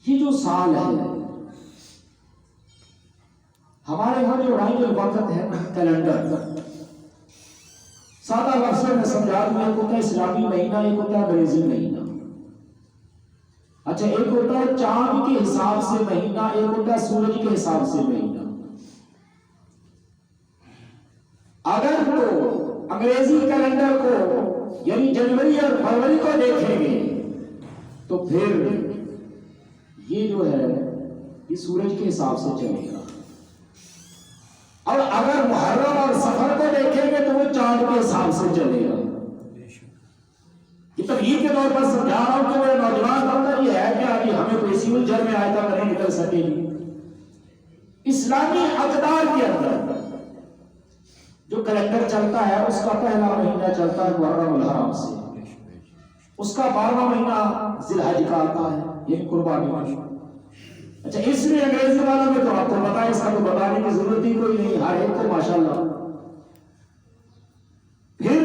یہ جو سال ہے ہمارے یہاں جو رائن الوقت ہے کیلنڈر، سادہ لفظ میں سمجھا دوں، ایک ہوتا ہے اسلامی مہینہ، ایک ہوتا ہے انگریزی مہینہ۔ اچھا، ایک ہوتا ہے چاند کے حساب سے مہینہ، ایک ہوتا ہے سورج کے حساب سے مہینہ۔ اگر تو انگریزی کیلنڈر کو یعنی جنوری اور فروری کو دیکھیں گے تو پھر یہ جو ہے یہ سورج کے حساب سے چلے گا، اور اگر محرم اور سفر کو دیکھیں گے تو وہ چاند کے حساب سے چلے گا۔ یہ تبلیغ کے طور پر سمجھا رہا ہوں کہ میرے نوجوان بندہ یہ ہے کہ ابھی ہمیں کوئی سی الجھن میں آئے تک نہیں نکل سکے گی۔ اسلامی اقدار کے اندر جو کیلنڈر چلتا ہے اس کا پہلا مہینہ چلتا ہے محرم الحرام سے، اس کا 12واں مہینہ ذی الحج کا آتا ہے، یہ قربانی کا۔ اچھا، اس میں انگریزی والوں میں تو آپ کو پتا ہے، اس کا تو بتانے کی ضرورت ہی کوئی نہیں، ہر ایک کو ماشاءاللہ۔ پھر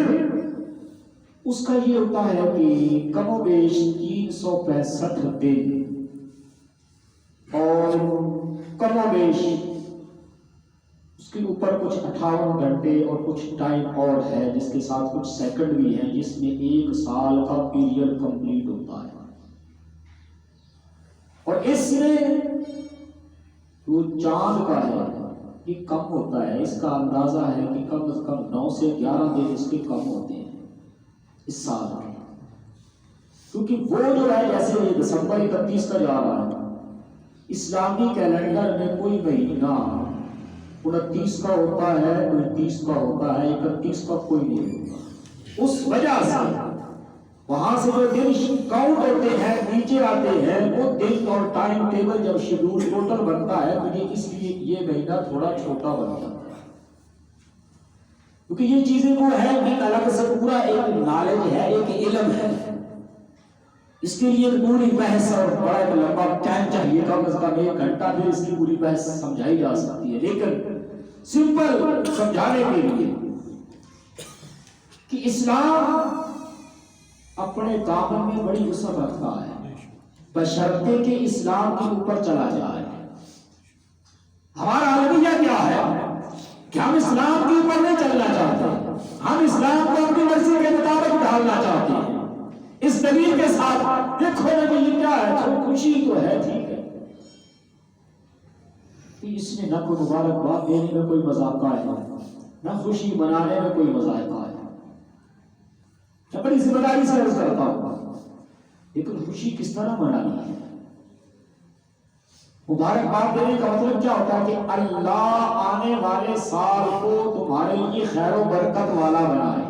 اس کا یہ ہوتا ہے کہ کم و بیش 365 دن اور کم و بیش اس کے اوپر کچھ 58 گھنٹے اور کچھ ٹائم اور ہے، جس کے ساتھ کچھ سیکنڈ بھی ہیں، جس میں 1 سال کا پیریڈ کمپلیٹ ہوتا ہے۔ اور اس میں جو چاند کا ہے یہ کم ہوتا ہے، اس کا اندازہ ہے کہ کم از کم 9 سے 11 دن اس کے کم ہوتے ہیں اس سال کے، کیونکہ وہ جو ہے جیسے یہ دسمبر 31 کا جا رہا ہے، اسلامی کیلنڈر میں کوئی مہینہ 29 کا ہوتا ہے، 29 کا ہوتا ہے، 31 کا کوئی نہیں ہوتا۔ اس وجہ سے وہاں سے جو دن کاؤنٹ ہوتے ہیں نیچے آتے ہیں، وہ دن اور ٹائم ٹیبل جب شیڈول ٹوٹل بنتا ہے تو یہ اس لیے یہ مہینہ تھوڑا چھوٹا بن جاتا ہے، کیونکہ یہ چیزیں وہ ہے کہ الگ سے پورا ایک نالج ہے، ایک علم ہے، اس کے لیے پوری بحث اور بڑا ایک لمبا ٹائم چاہیے، کم از کم 1 گھنٹہ بھی اس کی پوری بحث سمجھائی جا سکتی ہے۔ لیکن سمپل سمجھانے کے لیے کہ اسلام اپنے دامن میں بڑی وسعت رکھتا ہے، بشرطے کہ اسلام کے اوپر چلا جائے۔ ہمارا المیہ کیا ہے کہ ہم اسلام کے اوپر نہیں چلنا چاہتے، ہم اسلام کو اپنی مرضی کے مطابق ڈھالنا چاہتے ہیں، اس دلیل کے ساتھ دیکھو نا کہ یہ کیا ہے، چلو خوشی تو ہے، ٹھیک ہے، کہ اس میں نہ کوئی مبارکباد دینے میں کوئی مذاقہ ہے، نہ خوشی منانے میں کوئی مذائقہ ہے۔ میں بڑی ذمہ داری سے عرض کرتا ہوں، لیکن خوشی کس طرح منانی ہے؟ مبارکباد دینے کا مطلب کیا ہوتا ہے کہ اللہ آنے والے سال کو تمہارے لیے خیر و برکت والا بنائے،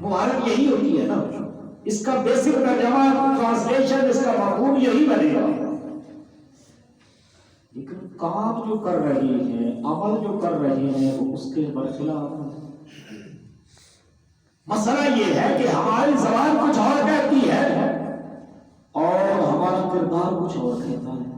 مبارک یہی ہوتی ہے نا، اس کا بیسک ترجمہ ٹرانسلیشن اس کا مفہوم یہی بنے گا۔ لیکن کام جو کر رہے ہیں، عمل جو کر رہے ہیں، وہ اس کے برخلاف ہے۔ مسئلہ یہ ہے کہ ہماری زبان کچھ اور کہتی ہے اور ہمارا کردار کچھ اور کہتا ہے۔